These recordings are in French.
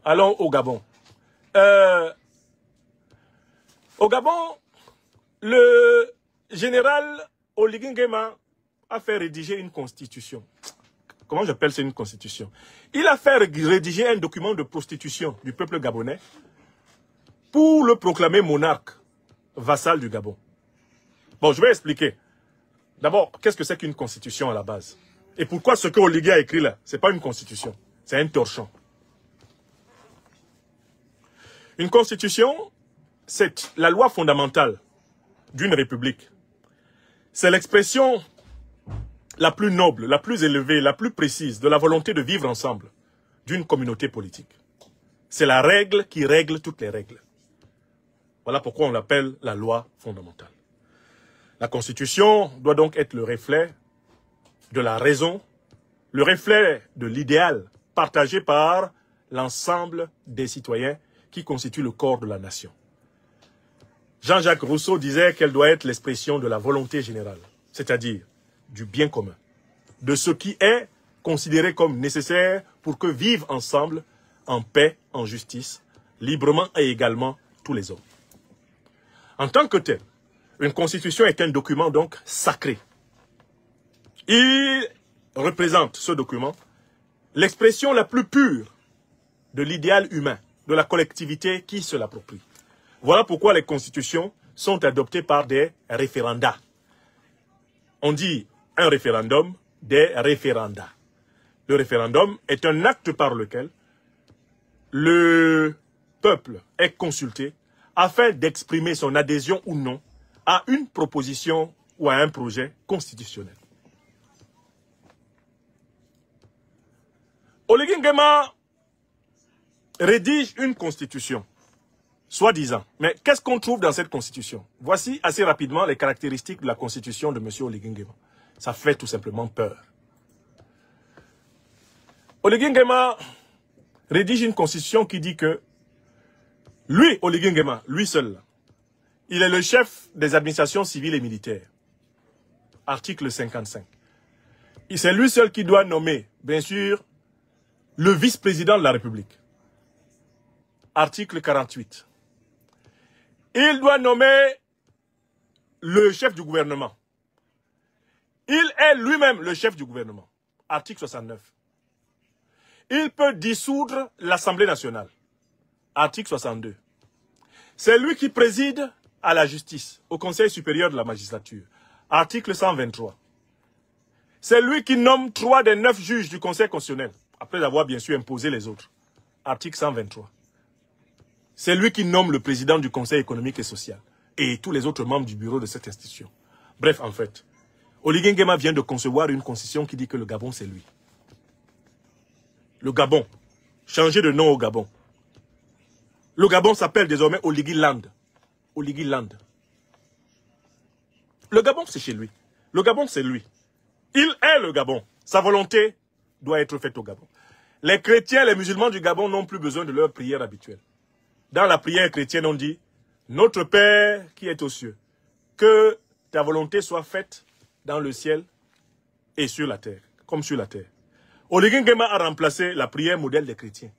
Allons au Gabon. Au Gabon, le général Oligui Nguema a fait rédiger une constitution. Comment j'appelle ça une constitution? Il a fait rédiger un document de prostitution du peuple gabonais pour le proclamer monarque, vassal du Gabon. Bon, je vais expliquer. D'abord, qu'est-ce que c'est qu'une constitution à la base? Et pourquoi ce que Oligui a écrit là, ce n'est pas une constitution, c'est un torchon. Une constitution, c'est la loi fondamentale d'une république. C'est l'expression la plus noble, la plus élevée, la plus précise de la volonté de vivre ensemble d'une communauté politique. C'est la règle qui règle toutes les règles. Voilà pourquoi on l'appelle la loi fondamentale. La Constitution doit donc être le reflet de la raison, le reflet de l'idéal partagé par l'ensemble des citoyens qui constituent le corps de la nation. Jean-Jacques Rousseau disait qu'elle doit être l'expression de la volonté générale, c'est-à-dire du bien commun, de ce qui est considéré comme nécessaire pour que vivent ensemble, en paix, en justice, librement et également tous les hommes. En tant que tel, une constitution est un document donc sacré. Il représente, ce document, l'expression la plus pure de l'idéal humain, de la collectivité qui se l'approprie. Voilà pourquoi les constitutions sont adoptées par des référendats. On dit un référendum, des référendats. Le référendum est un acte par lequel le peuple est consulté afin d'exprimer son adhésion ou non à une proposition ou à un projet constitutionnel. Oligui Nguema rédige une constitution, soi-disant. Mais qu'est-ce qu'on trouve dans cette constitution? Voici assez rapidement les caractéristiques de la constitution de M. Oligui Nguema. Ça fait tout simplement peur. Oligui Nguema rédige une constitution qui dit que lui, Oligui Nguema, lui seul, il est le chef des administrations civiles et militaires. Article 55. C'est lui seul qui doit nommer, bien sûr, le vice-président de la République. Article 48. Il doit nommer le chef du gouvernement. Il est lui-même le chef du gouvernement. Article 69. Il peut dissoudre l'Assemblée nationale. Article 62. C'est lui qui préside à la justice, au Conseil supérieur de la magistrature. Article 123. C'est lui qui nomme 3 des 9 juges du Conseil constitutionnel, après avoir bien sûr imposé les autres. Article 123. C'est lui qui nomme le président du Conseil économique et social et tous les autres membres du bureau de cette institution. Bref, en fait, Oligui Nguema vient de concevoir une constitution qui dit que le Gabon, c'est lui. Le Gabon. Changer de nom au Gabon. Le Gabon s'appelle désormais Oligui Land. Oligui Land. Le Gabon, c'est chez lui. Le Gabon, c'est lui. Il est le Gabon. Sa volonté doit être faite au Gabon. Les chrétiens, les musulmans du Gabon n'ont plus besoin de leur prière habituelle. Dans la prière chrétienne, on dit « Notre Père qui est aux cieux, que ta volonté soit faite dans le ciel et sur la terre, comme sur la terre. » Oligui Nguema a remplacé la prière modèle des chrétiens.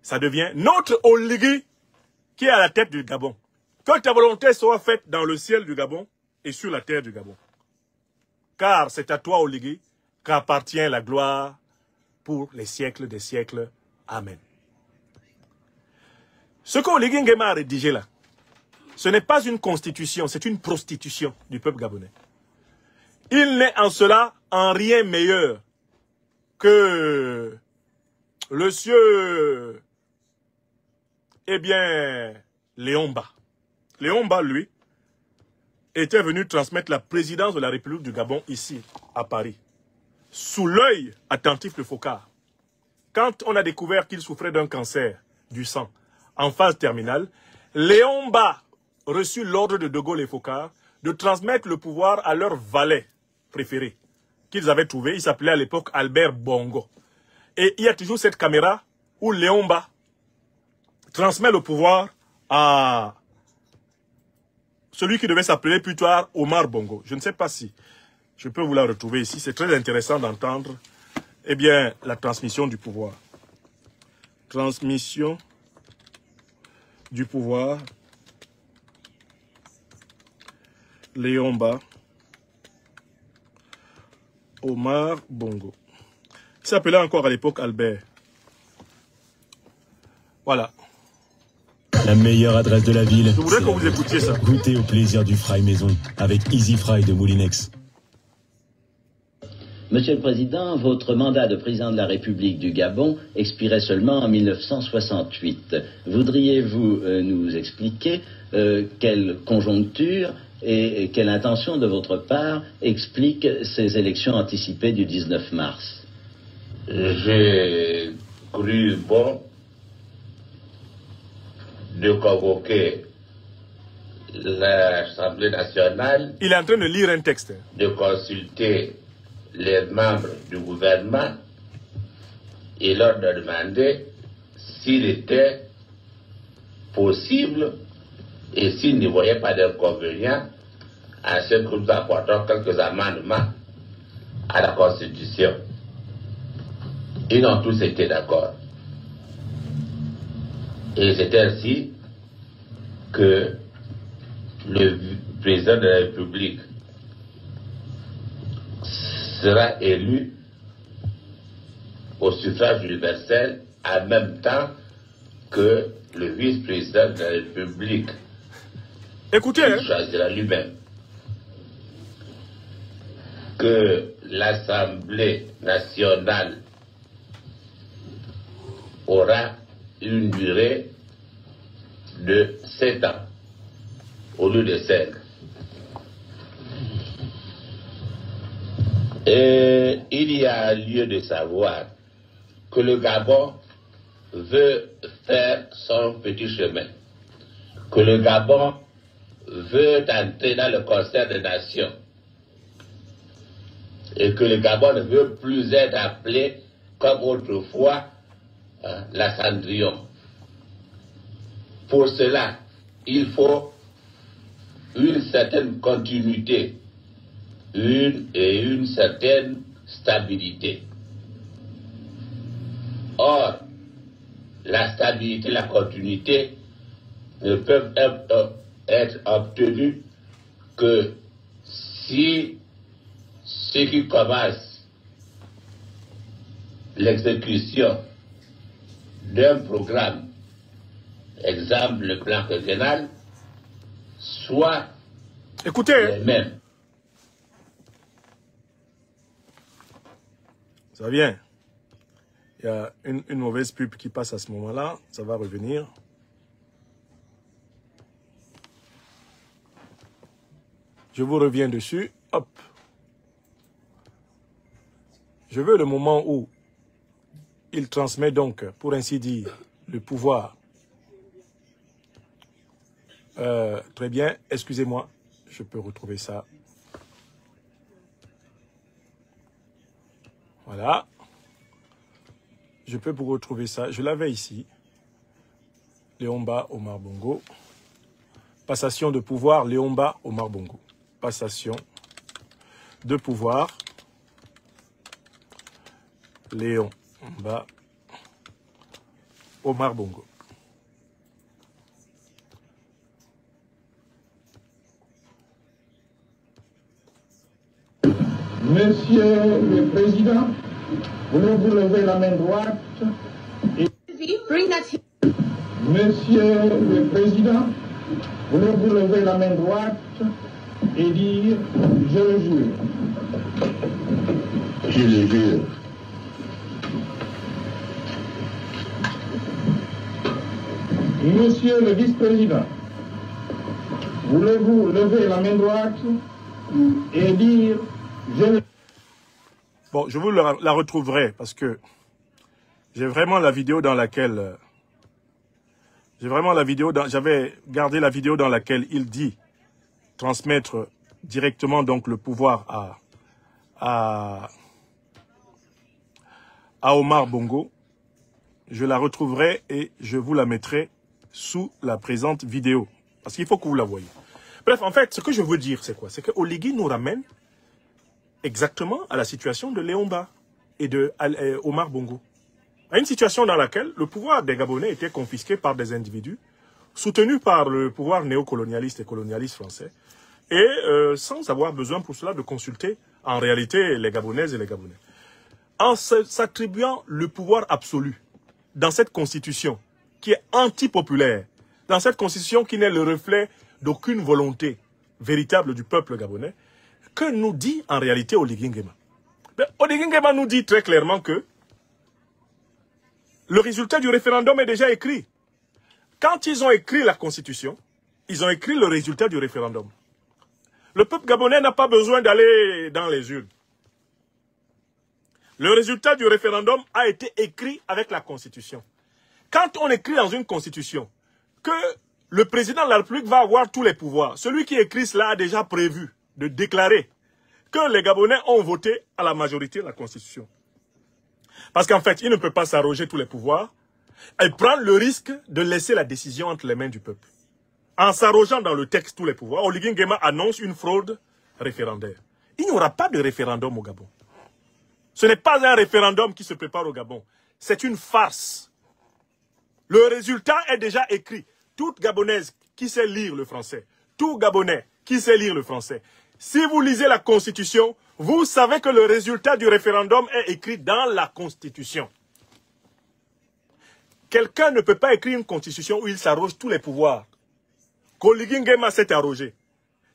Ça devient notre Oligui qui est à la tête du Gabon. Que ta volonté soit faite dans le ciel du Gabon et sur la terre du Gabon. Car c'est à toi, Oligui, qu'appartient la gloire pour les siècles des siècles. Amen. Ce qu'Oligui Nguema a rédigé là, ce n'est pas une constitution, c'est une prostitution du peuple gabonais. Il n'est en cela en rien meilleur que le sieur, eh bien, Léon Mba. Léon Mba, lui, était venu transmettre la présidence de la République du Gabon ici, à Paris, sous l'œil attentif de Foccart. Quand on a découvert qu'il souffrait d'un cancer du sang en phase terminale, Léon Mba reçut l'ordre de Gaulle et Foccart de transmettre le pouvoir à leur valet préféré qu'ils avaient trouvé. Il s'appelait à l'époque Albert Bongo. Et il y a toujours cette caméra où Léon Mba transmet le pouvoir à celui qui devait s'appeler plus tard Omar Bongo. Je ne sais pas si je peux vous la retrouver ici. C'est très intéressant d'entendre, eh bien, la transmission du pouvoir. Transmission du pouvoir. Léomba. Omar Bongo. Il s'appelait encore à l'époque Albert. Voilà. La meilleure adresse de la ville. Je voudrais que vous écoutiez ça. Goûtez au plaisir du fry maison avec Easy Fry de Moulinex. Monsieur le Président, votre mandat de président de la République du Gabon expirait seulement en 1968. Voudriez-vous nous expliquer quelle conjoncture et quelle intention de votre part explique ces élections anticipées du 19 mars? J'ai cru bon de convoquer l'Assemblée nationale. Il est en train de lire un texte. De consulter les membres du gouvernement et leur demander s'il était possible et s'ils ne voyaient pas d'inconvénient à ce que nous apportons quelques amendements à la Constitution. Ils ont tous été d'accord. Et c'est ainsi que le président de la République sera élu au suffrage universel en même temps que le vice-président de la République. Écoutez, il choisira lui-même. Que l'Assemblée nationale aura une durée de 7 ans au lieu de 5. Et il y a lieu de savoir que le Gabon veut faire son petit chemin, que le Gabon veut entrer dans le concert des nations et que le Gabon ne veut plus être appelé comme autrefois la Cendrillon. Pour cela, il faut une certaine continuité, une certaine stabilité. Or, la stabilité, la continuité ne peuvent être obtenues que si ceux qui commencent l'exécution d'un programme, exemple le plan régional, soit écoutez, les mêmes. Ça vient. Il y a une mauvaise pub qui passe à ce moment-là. Ça va revenir. Je vous reviens dessus. Hop. Je veux le moment où il transmet donc, pour ainsi dire, le pouvoir. Très bien. Excusez-moi. Je peux retrouver ça. Voilà. Je peux vous retrouver ça. Je l'avais ici. Léomba Omar Bongo. Passation de pouvoir, Léomba Omar Bongo. Passation de pouvoir, Léomba Omar Bongo. Monsieur le Président, voulez-vous lever la main droite et... Monsieur le Président, voulez-vous lever la main droite et dire « Je le jure ». Je le jure. Monsieur le Vice-président, voulez-vous lever la main droite et dire « Je le... » Bon, je vous la retrouverai parce que j'ai vraiment la vidéo dans laquelle... J'avais gardé la vidéo dans laquelle il dit transmettre directement donc le pouvoir à Omar Bongo. Je la retrouverai et je vous la mettrai sous la présente vidéo. Parce qu'il faut que vous la voyez. Bref, en fait, ce que je veux dire, c'est quoi? C'est que Oligui nous ramène exactement à la situation de Léomba et de Omar Bongo. à une situation dans laquelle le pouvoir des Gabonais était confisqué par des individus soutenus par le pouvoir néocolonialiste et colonialiste français, et sans avoir besoin pour cela de consulter en réalité les Gabonaises et les Gabonais. En s'attribuant le pouvoir absolu dans cette constitution qui est antipopulaire, dans cette constitution qui n'est le reflet d'aucune volonté véritable du peuple gabonais, que nous dit en réalité Oligui Nguema? Oligui Nguema nous dit très clairement que le résultat du référendum est déjà écrit. Quand ils ont écrit la constitution, ils ont écrit le résultat du référendum. Le peuple gabonais n'a pas besoin d'aller dans les urnes. Le résultat du référendum a été écrit avec la constitution. Quand on écrit dans une constitution que le président de la République va avoir tous les pouvoirs, celui qui écrit cela a déjà prévu de déclarer que les Gabonais ont voté à la majorité de la constitution. Parce qu'en fait, il ne peut pas s'arroger tous les pouvoirs et prendre le risque de laisser la décision entre les mains du peuple. En s'arrogeant dans le texte tous les pouvoirs, Oligui Nguema annonce une fraude référendaire. Il n'y aura pas de référendum au Gabon. Ce n'est pas un référendum qui se prépare au Gabon. C'est une farce. Le résultat est déjà écrit. Toute Gabonaise qui sait lire le français, tout Gabonais qui sait lire le français, si vous lisez la Constitution, vous savez que le résultat du référendum est écrit dans la Constitution. Quelqu'un ne peut pas écrire une Constitution où il s'arroge tous les pouvoirs. Oligui Nguema s'est arrogé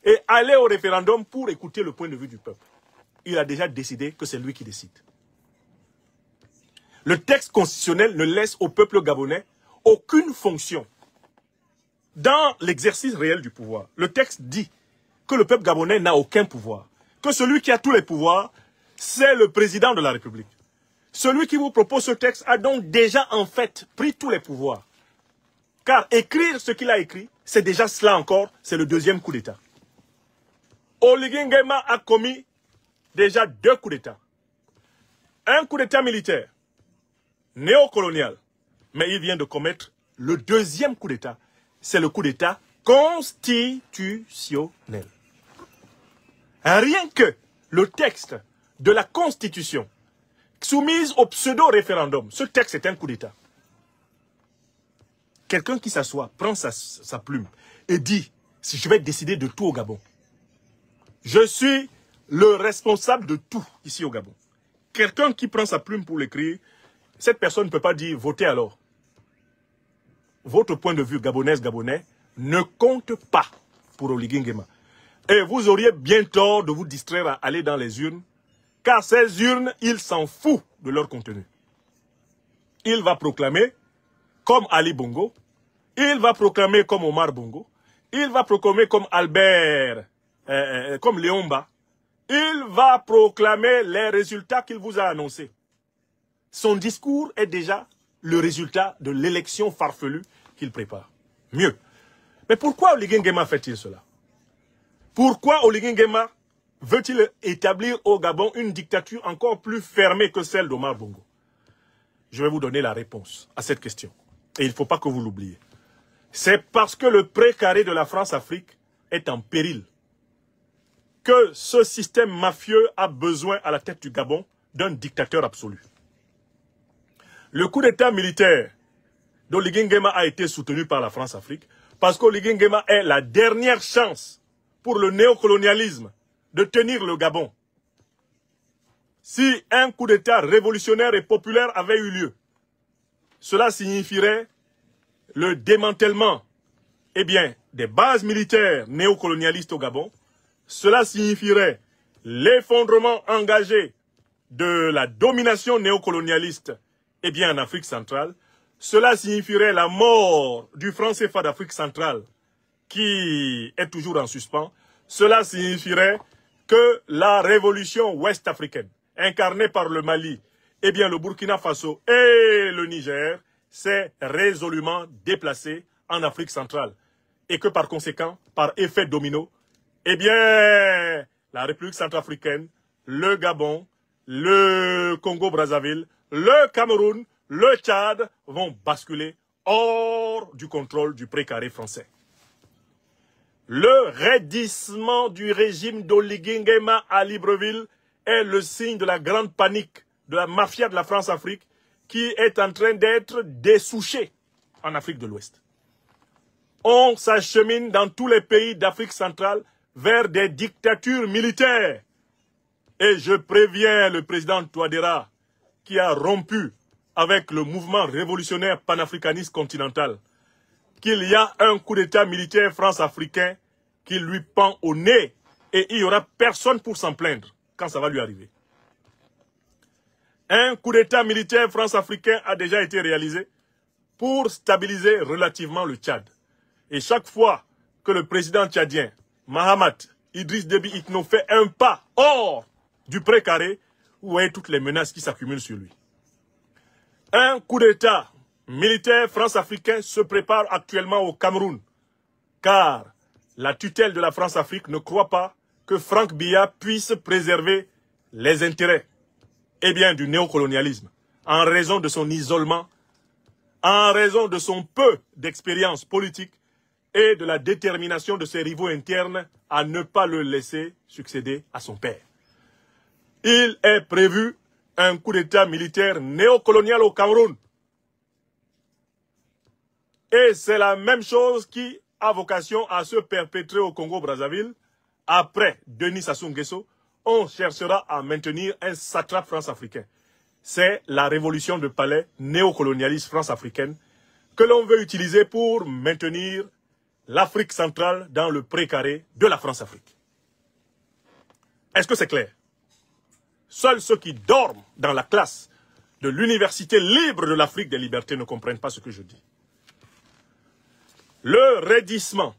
et aller au référendum pour écouter le point de vue du peuple. Il a déjà décidé que c'est lui qui décide. Le texte constitutionnel ne laisse au peuple gabonais aucune fonction dans l'exercice réel du pouvoir. Le texte dit que le peuple gabonais n'a aucun pouvoir, que celui qui a tous les pouvoirs, c'est le président de la République. Celui qui vous propose ce texte a donc déjà en fait pris tous les pouvoirs. Car écrire ce qu'il a écrit, c'est déjà cela encore, c'est le deuxième coup d'État. Oligui Nguema a commis déjà 2 coups d'État. Un coup d'État militaire, néocolonial, mais il vient de commettre le 2e coup d'État. C'est le coup d'État constitutionnel. Rien que le texte de la Constitution soumise au pseudo-référendum, ce texte est un coup d'État. Quelqu'un qui s'assoit, prend sa plume et dit « Si je vais décider de tout au Gabon, je suis le responsable de tout ici au Gabon. » Quelqu'un qui prend sa plume pour l'écrire, cette personne ne peut pas dire « Votez alors ». Votre point de vue gabonaise, gabonais, ne compte pas pour Oligui Nguema. Et vous auriez bien tort de vous distraire à aller dans les urnes, car ces urnes, il s'en fout de leur contenu. Il va proclamer comme Ali Bongo, il va proclamer comme Omar Bongo, il va proclamer comme Albert, comme Léomba, il va proclamer les résultats qu'il vous a annoncés. Son discours est déjà le résultat de l'élection farfelue qu'il prépare. Mieux. Mais pourquoi Oligui Nguema fait-il cela? Pourquoi Oligui Nguema veut-il établir au Gabon une dictature encore plus fermée que celle d'Omar Bongo? Je vais vous donner la réponse à cette question. Et il ne faut pas que vous l'oubliez. C'est parce que le précaré de la France-Afrique est en péril que ce système mafieux a besoin à la tête du Gabon d'un dictateur absolu. Le coup d'État militaire d'Oligui Nguema a été soutenu par la France-Afrique parce qu'Oligui Nguema est la dernière chance pour le néocolonialisme de tenir le Gabon. Si un coup d'État révolutionnaire et populaire avait eu lieu, cela signifierait le démantèlement des bases militaires néocolonialistes au Gabon. Cela signifierait l'effondrement engagé de la domination néocolonialiste en Afrique centrale. Cela signifierait la mort du franc CFA d'Afrique centrale qui est toujours en suspens. Cela signifierait que la révolution ouest-africaine, incarnée par le Mali, le Burkina Faso et le Niger, s'est résolument déplacée en Afrique centrale. Et que par conséquent, par effet domino, la République centrafricaine, le Gabon, le Congo-Brazzaville, le Cameroun, le Tchad vont basculer hors du contrôle du précaré français. Le raidissement du régime d'Oligui Nguema à Libreville est le signe de la grande panique de la mafia de la France-Afrique qui est en train d'être dessouché en Afrique de l'Ouest. On s'achemine dans tous les pays d'Afrique centrale vers des dictatures militaires. Et je préviens le président Touadéra, qui a rompu avec le mouvement révolutionnaire panafricaniste continental, qu'il y a un coup d'état militaire france-africain qui lui pend au nez et il n'y aura personne pour s'en plaindre quand ça va lui arriver. Un coup d'état militaire france-africain a déjà été réalisé pour stabiliser relativement le Tchad. Et chaque fois que le président tchadien, Mahamat Idriss Déby Itno, fait un pas hors du précaré, vous voyez toutes les menaces qui s'accumulent sur lui. Un coup d'état militaire france-africain se prépare actuellement au Cameroun, car la tutelle de la France-Afrique ne croit pas que Franck Biya puisse préserver les intérêts du néocolonialisme, en raison de son isolement, en raison de son peu d'expérience politique et de la détermination de ses rivaux internes à ne pas le laisser succéder à son père. Il est prévu un coup d'état militaire néocolonial au Cameroun. Et c'est la même chose qui a vocation à se perpétrer au Congo-Brazzaville. Après Denis Sassou Nguesso, on cherchera à maintenir un satrape france-africain. C'est la révolution de palais néocolonialiste france-africaine que l'on veut utiliser pour maintenir l'Afrique centrale dans le précaré de la France-Afrique. Est-ce que c'est clair? Seuls ceux qui dorment dans la classe de l'université libre de l'Afrique des libertés ne comprennent pas ce que je dis. Le raidissement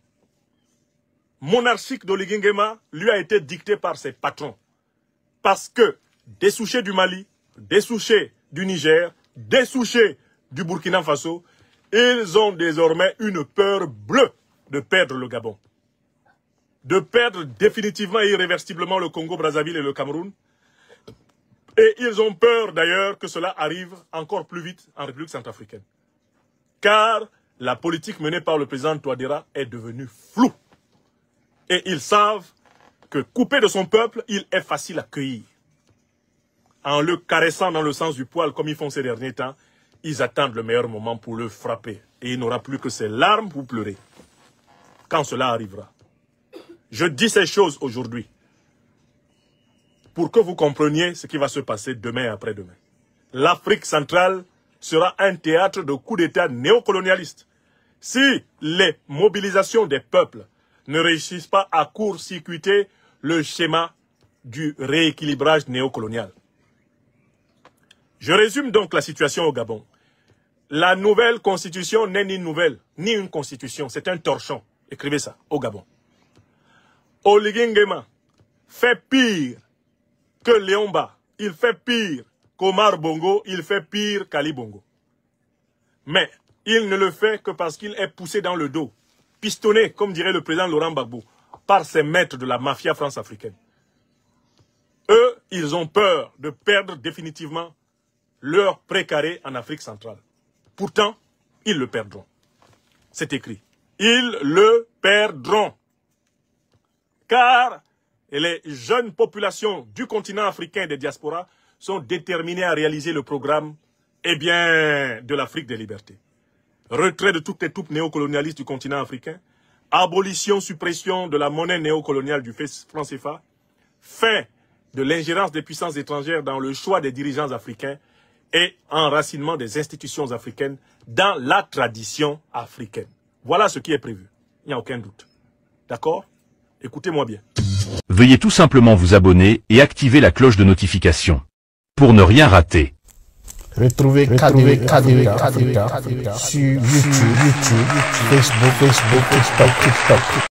monarchique d'Oligui Nguema lui a été dicté par ses patrons. Parce que dessouchés du Mali, dessouchés du Niger, dessouchés du Burkina Faso, ils ont désormais une peur bleue de perdre le Gabon. De perdre définitivement et irréversiblement le Congo-Brazzaville et le Cameroun. Et ils ont peur d'ailleurs que cela arrive encore plus vite en République centrafricaine. Car la politique menée par le président Touadéra est devenue floue. Et ils savent que coupé de son peuple, il est facile à cueillir. En le caressant dans le sens du poil comme ils font ces derniers temps, ils attendent le meilleur moment pour le frapper. Et il n'aura plus que ses larmes pour pleurer. Quand cela arrivera. Je dis ces choses aujourd'hui pour que vous compreniez ce qui va se passer demain et après-demain. L'Afrique centrale sera un théâtre de coups d'État néocolonialistes. Si les mobilisations des peuples ne réussissent pas à court-circuiter le schéma du rééquilibrage néocolonial. Je résume donc la situation au Gabon. La nouvelle constitution n'est ni nouvelle, ni une constitution, c'est un torchon. Écrivez ça, au Gabon. Oligui Nguema fait pire que Léomba, il fait pire qu'Omar Bongo, il fait pire qu'Ali Bongo. Mais il ne le fait que parce qu'il est poussé dans le dos, pistonné, comme dirait le président Laurent Gbagbo, par ses maîtres de la mafia france-africaine. Eux, ils ont peur de perdre définitivement leur précaré en Afrique centrale. Pourtant, ils le perdront. C'est écrit. Ils le perdront. Car les jeunes populations du continent africain et des diasporas sont déterminées à réaliser le programme de l'Afrique des libertés. Retrait de toutes les troupes néocolonialistes du continent africain, abolition, suppression de la monnaie néocoloniale du franc CFA, fin de l'ingérence des puissances étrangères dans le choix des dirigeants africains et enracinement des institutions africaines dans la tradition africaine. Voilà ce qui est prévu. Il n'y a aucun doute. D'accord? Écoutez-moi bien. Veuillez tout simplement vous abonner et activer la cloche de notification pour ne rien rater. Retrouvez KDV Africa sur YouTube, Facebook, TikTok.